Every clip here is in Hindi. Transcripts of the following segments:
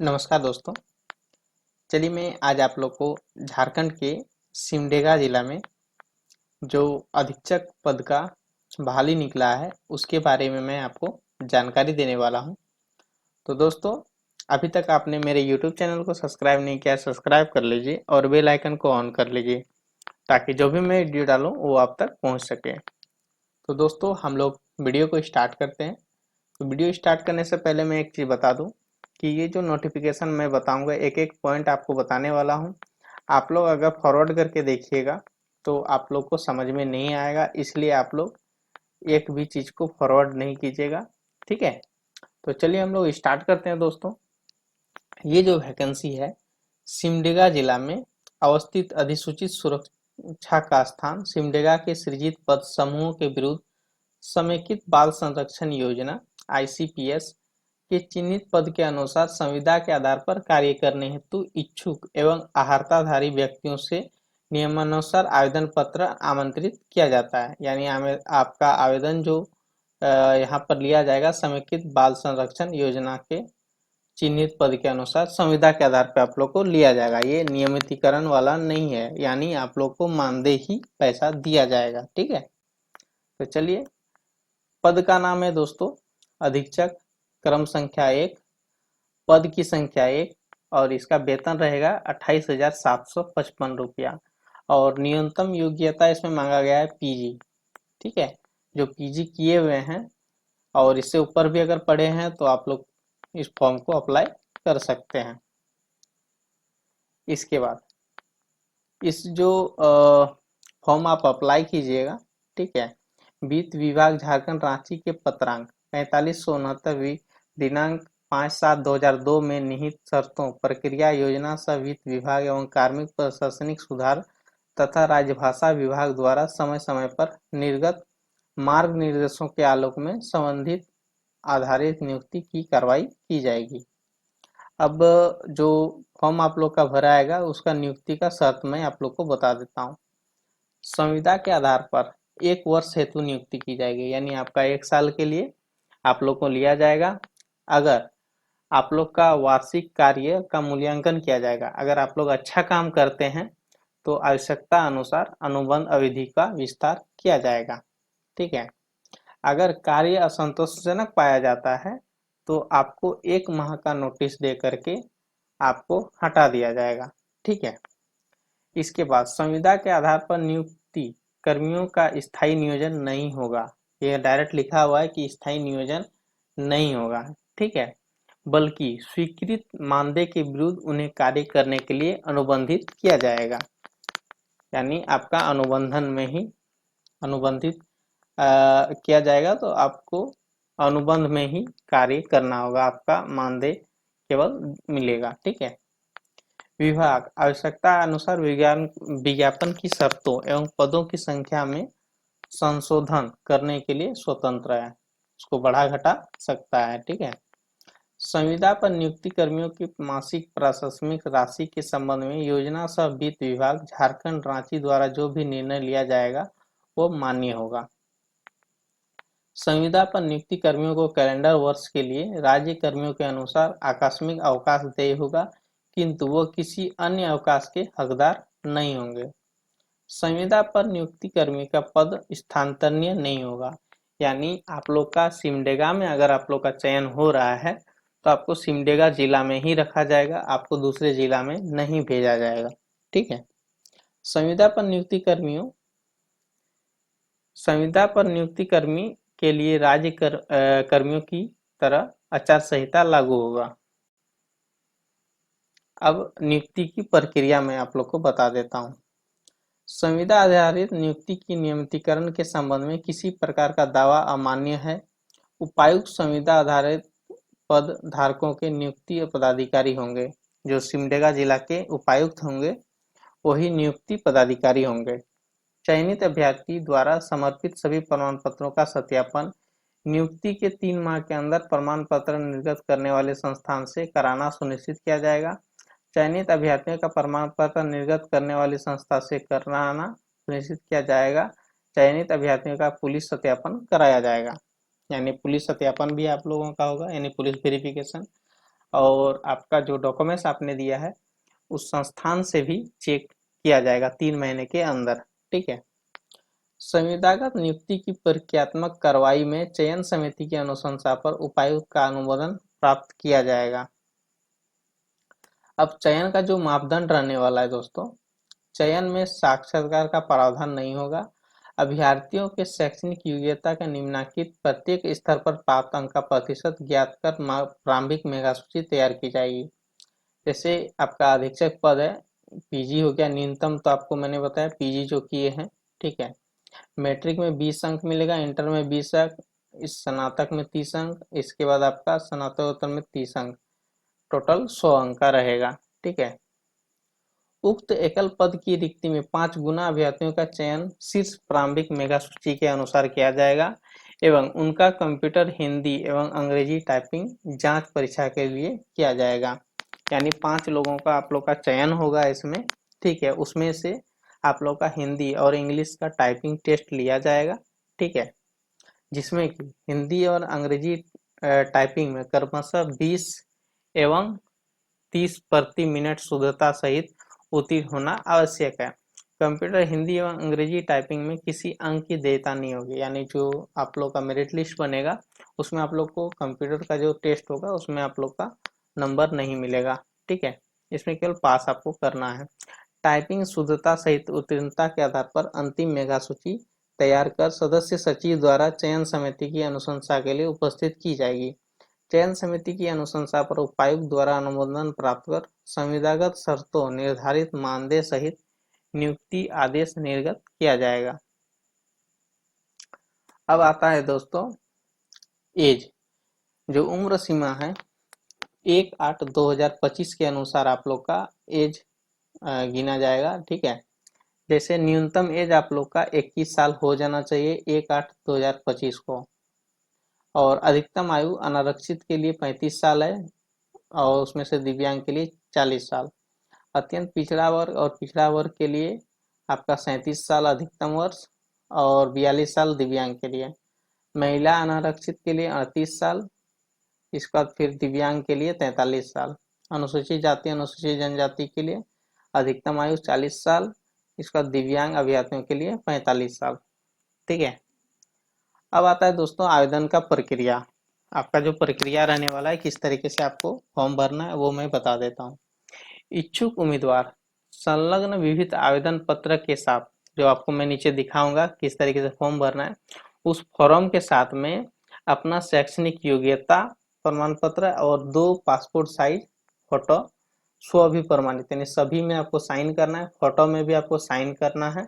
नमस्कार दोस्तों। चलिए मैं आज आप लोग को झारखंड के सिमडेगा जिला में जो अधीक्षक पद का बहाली निकला है उसके बारे में मैं आपको जानकारी देने वाला हूं। तो दोस्तों, अभी तक आपने मेरे YouTube चैनल को सब्सक्राइब नहीं किया, सब्सक्राइब कर लीजिए और बेल आइकन को ऑन कर लीजिए ताकि जो भी मैं वीडियो डालूं वो आप तक पहुंच सके। तो दोस्तों, हम लोग वीडियो को स्टार्ट करते हैं। तो वीडियो स्टार्ट करने से पहले मैं एक चीज़ बता दूं कि ये जो नोटिफिकेशन मैं बताऊंगा, एक एक पॉइंट आपको बताने वाला हूं। आप लोग अगर फॉरवर्ड करके देखिएगा तो आप लोग को समझ में नहीं आएगा, इसलिए आप लोग एक भी चीज़ को फॉरवर्ड नहीं कीजिएगा। ठीक है, तो चलिए हम लोग स्टार्ट करते हैं दोस्तों। ये जो वैकेंसी है सिमडेगा जिला में अवस्थित अधिसूचित सुरक्षा का स्थान सिमडेगा के सृजित पद समूहों के विरुद्ध समेकित बाल संरक्षण योजना ICPS के चिन्हित पद के अनुसार संविदा के आधार पर कार्य करने हेतु इच्छुक एवं अर्हताधारी व्यक्तियों से नियमानुसार आवेदन पत्र आमंत्रित किया जाता है। यानी आपका आवेदन जो यहाँ पर लिया जाएगा समेकित बाल संरक्षण योजना के चिन्हित पद के अनुसार संविदा के आधार पर आप लोग को लिया जाएगा। ये नियमितीकरण वाला नहीं है, यानी आप लोग को मानदेय ही पैसा दिया जाएगा। ठीक है, तो चलिए, पद का नाम है दोस्तों अधीक्षक, क्रम संख्या 1, पद की संख्या 1 और इसका वेतन रहेगा 28,755 रुपया और न्यूनतम योग्यता इसमें मांगा गया है PG। ठीक है, जो PG किए हुए हैं और इससे ऊपर भी अगर पढ़े हैं तो आप लोग इस फॉर्म को अप्लाई कर सकते हैं। इसके बाद इस जो फॉर्म आप अप्लाई कीजिएगा, ठीक है, वित्त विभाग झारखंड रांची के पत्रांक 4569 दिनांक 5/7/2002 में निहित शर्तों, प्रक्रिया, योजना सह वित्त विभाग एवं कार्मिक प्रशासनिक सुधार तथा राजभाषा विभाग द्वारा समय समय पर निर्गत मार्ग निर्देशों के आलोक में संबंधित आधारित नियुक्ति की कार्रवाई की जाएगी। अब जो फॉर्म आप लोग का भराएगा उसका नियुक्ति का शर्त मैं आप लोग को बता देता हूँ। संविदा के आधार पर 1 वर्ष हेतु नियुक्ति की जाएगी, यानी आपका 1 साल के लिए आप लोग को लिया जाएगा। अगर आप लोग का वार्षिक कार्य का मूल्यांकन किया जाएगा, अगर आप लोग अच्छा काम करते हैं तो आवश्यकता अनुसार अनुबंध अवधि का विस्तार किया जाएगा। ठीक है, अगर कार्य असंतोषजनक पाया जाता है तो आपको 1 माह का नोटिस दे करके आपको हटा दिया जाएगा। ठीक है, इसके बाद संविदा के आधार पर नियुक्ति कर्मियों का स्थायी नियोजन नहीं होगा। ये डायरेक्ट लिखा हुआ है कि स्थायी नियोजन नहीं होगा। ठीक है, बल्कि स्वीकृत मानदेय के विरुद्ध उन्हें कार्य करने के लिए अनुबंधित किया जाएगा। यानी आपका अनुबंधित किया जाएगा तो आपको अनुबंध में ही कार्य करना होगा, आपका मानदेय केवल मिलेगा। ठीक है, विभाग आवश्यकता अनुसार विज्ञापन की शर्तों एवं पदों की संख्या में संशोधन करने के लिए स्वतंत्र है, उसको बढ़ा घटा सकता है। ठीक है, संविदा पर नियुक्ति कर्मियों की मासिक प्रशासनिक राशि के संबंध में योजना सह वित्त विभाग झारखंड रांची द्वारा जो भी निर्णय लिया जाएगा वो मान्य होगा। संविदा पर नियुक्ति कर्मियों को कैलेंडर वर्ष के लिए राज्य कर्मियों के अनुसार आकस्मिक अवकाश देय होगा, किंतु वो किसी अन्य अवकाश के हकदार नहीं होंगे। संविदा पर नियुक्ति कर्मी का पद स्थानांतरणीय नहीं होगा, यानी आप लोग का सिमडेगा में अगर आप लोग का चयन हो रहा है तो आपको सिमडेगा जिला में ही रखा जाएगा, आपको दूसरे जिला में नहीं भेजा जाएगा। ठीक है, संविदा पर नियुक्ति कर्मी के लिए राज्य कर्मियों की तरह आचार संहिता लागू होगा। अब नियुक्ति की प्रक्रिया मैं आप लोग को बता देता हूँ। संविदा आधारित नियुक्ति की नियमितीकरण के संबंध में किसी प्रकार का दावा अमान्य है। उपायुक्त संविदा आधारित पद धारकों के नियुक्ति पदाधिकारी होंगे। जो सिमडेगा जिला के उपायुक्त होंगे वही नियुक्ति पदाधिकारी होंगे। चयनित अभ्यर्थी द्वारा समर्पित सभी प्रमाण पत्रों का सत्यापन नियुक्ति के 3 माह के अंदर प्रमाण पत्र निर्गत करने वाले संस्थान से कराना सुनिश्चित किया जाएगा। चयनित अभ्यर्थियों का प्रमाण पत्र निर्गत करने वाली संस्था से कराना सुनिश्चित किया जाएगा। चयनित अभ्यर्थियों का पुलिस सत्यापन कराया जाएगा, यानी पुलिस सत्यापन भी आप लोगों का होगा, यानी पुलिस वेरिफिकेशन। और आपका जो डॉक्यूमेंट्स आपने दिया है उस संस्थान से भी चेक किया जाएगा 3 महीने के अंदर। ठीक है। संविदागत नियुक्ति की प्रक्रियात्मक कार्रवाई में चयन समिति की अनुशंसा पर उपायुक्त का अनुमोदन प्राप्त किया जाएगा। अब चयन का जो मापदंड रहने वाला है दोस्तों, चयन में साक्षात्कार का प्रावधान नहीं होगा। अभ्यर्थियों के शैक्षणिक योग्यता का निम्नलिखित प्रत्येक स्तर पर प्राप्त अंक का प्रतिशत ज्ञात कर प्रारंभिक मेगा सूची तैयार की जाएगी। जैसे आपका अधीक्षक पद है, पीजी हो गया न्यूनतम, तो आपको मैंने बताया पीजी जो किए हैं। ठीक है। मैट्रिक में 20 अंक मिलेगा, इंटर में 20 अंक, इस स्नातक में 30 अंक, इसके बाद आपका स्नातकोत्तर में 30 अंक, टोटल 100 अंक का रहेगा। ठीक है। उक्त एकल पद की रिक्ति में 5 गुना अभ्यर्थियों का चयन शीर्ष प्रारंभिक मेगा सूची के अनुसार किया जाएगा एवं उनका कंप्यूटर हिंदी एवं अंग्रेजी टाइपिंग जांच परीक्षा के लिए किया जाएगा। यानी 5 लोगों का आप लोग का चयन होगा इसमें। ठीक है। उसमें से आप लोग का हिंदी और इंग्लिश का टाइपिंग टेस्ट लिया जाएगा। ठीक है। जिसमें कि हिंदी और अंग्रेजी टाइपिंग में क्रमशः 20 एवं 30 प्रति मिनट शुद्धता सहित उत्तीर्ण होना आवश्यक है। कंप्यूटर हिंदी एवं अंग्रेजी टाइपिंग में किसी अंक की देयता नहीं होगी। यानी जो आप लोग का मेरिट लिस्ट बनेगा उसमें आप लोग को कंप्यूटर का जो टेस्ट होगा उसमें आप लोग का नंबर नहीं मिलेगा। ठीक है। इसमें केवल पास आपको करना है। टाइपिंग शुद्धता सहित उत्तीर्णता के आधार पर अंतिम मेगा सूची तैयार कर सदस्य सचिव द्वारा चयन समिति की अनुशंसा के लिए उपस्थित की जाएगी। चयन समिति की अनुशंसा पर उपायुक्त द्वारा अनुमोदन प्राप्त कर संविदागत शर्तों निर्धारित मानदेय सहित नियुक्ति आदेश निर्गत किया जाएगा। अब आता है दोस्तों एज, जो उम्र सीमा है 1/8/2025 के अनुसार आप लोग का एज गिना जाएगा। ठीक है। जैसे न्यूनतम एज आप लोग का 21 साल हो जाना चाहिए 1/8/2025 को, और अधिकतम आयु अनारक्षित के लिए 35 साल है और उसमें से दिव्यांग के लिए 40 साल। अत्यंत पिछड़ा वर्ग और पिछड़ा वर्ग के लिए आपका 37 साल अधिकतम वर्ष और 42 साल दिव्यांग के लिए। महिला अनारक्षित के लिए 38 साल, इसके बाद फिर दिव्यांग के लिए 43 साल। अनुसूचित जाति अनुसूचित जनजाति के लिए अधिकतम आयु 40 साल, इसका दिव्यांग अभ्यर्थियों के लिए 45 साल। ठीक है। अब आता है दोस्तों आवेदन का प्रक्रिया। आपका जो प्रक्रिया रहने वाला है, किस तरीके से आपको फॉर्म भरना है वो मैं बता देता हूँ। इच्छुक उम्मीदवार संलग्न विविध आवेदन पत्र के साथ, जो आपको मैं नीचे दिखाऊंगा किस तरीके से फॉर्म भरना है, उस फॉर्म के साथ में अपना शैक्षणिक योग्यता प्रमाण पत्र और 2 पासपोर्ट साइज फोटो स्व भी प्रमाणित, यानी सभी में आपको साइन करना है, फोटो में भी आपको साइन करना है,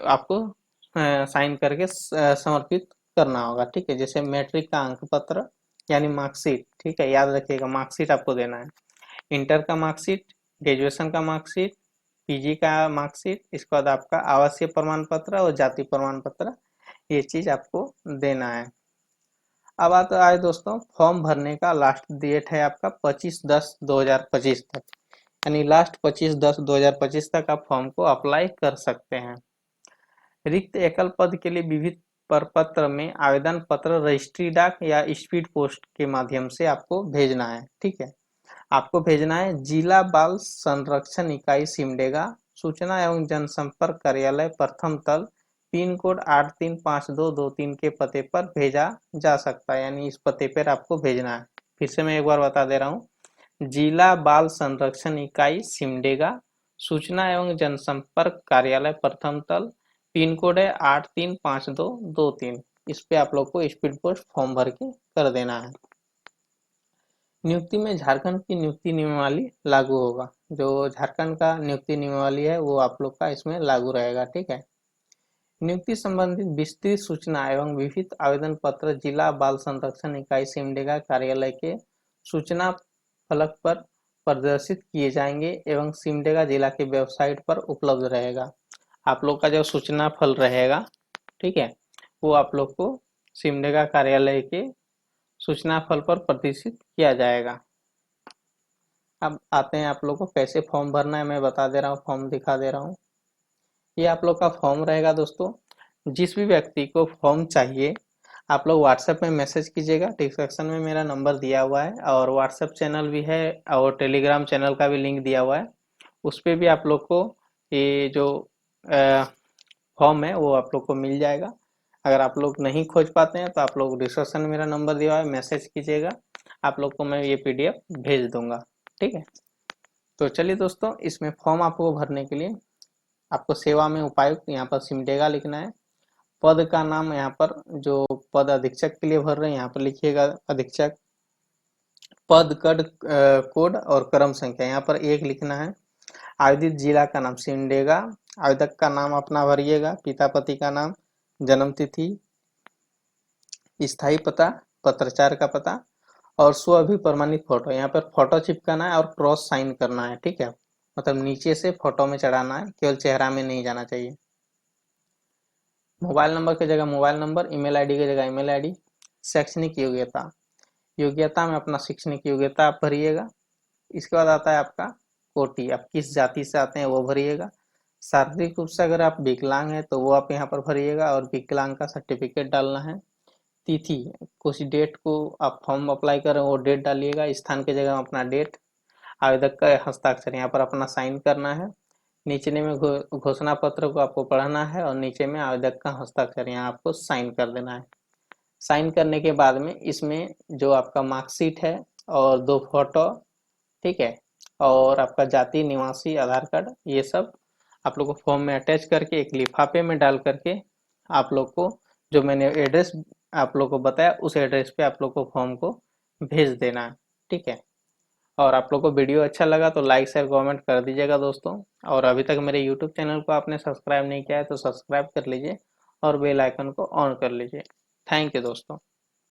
आपको साइन करके समर्पित करना होगा। ठीक है। जैसे मैट्रिक का अंक पत्र यानी मार्कशीट, ठीक है, याद रखिएगा मार्कशीट आपको देना है। इंटर का मार्कशीट, ग्रेजुएशन का मार्कशीट, पीजी का मार्कशीट, इसके बाद आपका आवासीय प्रमाण पत्र और जाति प्रमाण पत्र, ये चीज आपको देना है। अब आता है दोस्तों फॉर्म भरने का लास्ट डेट है आपका 25/10/2025 तक, यानी लास्ट 25/10/2025 तक आप फॉर्म को अप्लाई कर सकते हैं। रिक्त एकल पद के लिए विविध प्रपत्र में आवेदन पत्र रजिस्ट्री डाक या स्पीड पोस्ट के माध्यम से आपको भेजना है। ठीक है। आपको भेजना है जिला बाल संरक्षण इकाई सिमडेगा, सूचना एवं जनसंपर्क कार्यालय प्रथम तल, पिन कोड 835223 के पते पर भेजा जा सकता है। यानी इस पते पर आपको भेजना है। फिर से मैं एक बार बता दे रहा हूँ, जिला बाल संरक्षण इकाई सिमडेगा, सूचना एवं जनसंपर्क कार्यालय प्रथम तल, पिन कोड है 835223। इस पे आप लोग को स्पीड पोस्ट फॉर्म भर के कर देना है। नियुक्ति में झारखंड की नियुक्ति नियमावली लागू होगा। जो झारखंड का नियुक्ति नियमावली है वो आप लोग का इसमें लागू रहेगा। ठीक है। नियुक्ति संबंधित विस्तृत सूचना एवं विविध आवेदन पत्र जिला बाल संरक्षण इकाई सिमडेगा कार्यालय के सूचना फलक पर प्रदर्शित किए जाएंगे एवं सिमडेगा जिला के वेबसाइट पर उपलब्ध रहेगा। आप लोग का जो सूचना फल रहेगा, ठीक है, वो आप लोग को सिमडेगा कार्यालय के सूचना फल पर प्रदर्शित किया जाएगा। अब आते हैं आप लोग को कैसे फॉर्म भरना है, मैं बता दे रहा हूँ, फॉर्म दिखा दे रहा हूँ। ये आप लोग का फॉर्म रहेगा दोस्तों। जिस भी व्यक्ति को फॉर्म चाहिए आप लोग व्हाट्सएप में मैसेज कीजिएगा, डिस्क्रिप्शन में मेरा नंबर दिया हुआ है और व्हाट्सएप चैनल भी है और टेलीग्राम चैनल का भी लिंक दिया हुआ है। उस पर भी आप लोग को ये जो फॉर्म है वो आप लोग को मिल जाएगा। अगर आप लोग नहीं खोज पाते हैं तो आप लोग डिस्क्रिप्शन में मेरा नंबर दिया हुआ है, मैसेज कीजिएगा, आप लोग को मैं ये PDF भेज दूंगा। ठीक है, तो चलिए दोस्तों, इसमें फॉर्म आपको भरने के लिए आपको सेवा में उपायुक्त यहाँ पर सिमडेगा लिखना है। पद का नाम यहाँ पर जो पद अधीक्षक के लिए भर रहे हैं यहाँ पर लिखिएगा अधीक्षक। पद कोड और क्रम संख्या यहाँ पर 1 लिखना है। आवेदित जिला का नाम सिमडेगा, आवेदक का नाम अपना भरिएगा, पिता पति का नाम, जन्म तिथि, स्थायी पता, पत्राचार का पता और स्व अभी प्रमाणित फोटो। यहाँ पर फोटो चिपकाना है और क्रॉस साइन करना है। ठीक है, मतलब नीचे से फोटो में चढ़ाना है, केवल चेहरा में नहीं जाना चाहिए। मोबाइल नंबर की जगह मोबाइल नंबर, ईमेल आईडी की जगह ईमेल आईडी। शैक्षणिक योग्यता, योग्यता में अपना शैक्षणिक योग्यता आप भरिएगा। इसके बाद आता है आपका कोटि, आप किस जाति से आते हैं वो भरिएगा। शारीरिक रूप से अगर आप विकलांग हैं तो वो आप यहाँ पर भरिएगा और विकलांग का सर्टिफिकेट डालना है। तिथि, कुछ डेट को आप फॉर्म अप्लाई करें वो डेट डालिएगा, स्थान की जगह अपना डेट, आवेदक का हस्ताक्षर यहाँ पर अपना साइन करना है। नीचे में घोषणा पत्र को आपको पढ़ना है और नीचे में आवेदक का हस्ताक्षर यहाँ आपको साइन कर देना है। साइन करने के बाद में इसमें जो आपका मार्कशीट है और 2 फोटो, ठीक है, और आपका जाति, निवासी, आधार कार्ड, ये सब आप लोग को फॉर्म में अटैच करके एक लिफाफे में डाल करके आप लोग को जो मैंने एड्रेस आप लोग को बताया उस एड्रेस पे आप लोग को फॉर्म को भेज देना है। ठीक है, और आप लोग को वीडियो अच्छा लगा तो लाइक शेयर कमेंट कर दीजिएगा दोस्तों। और अभी तक मेरे यूट्यूब चैनल को आपने सब्सक्राइब नहीं किया है तो सब्सक्राइब कर लीजिए और बेल आइकन को ऑन कर लीजिए। थैंक यू दोस्तों।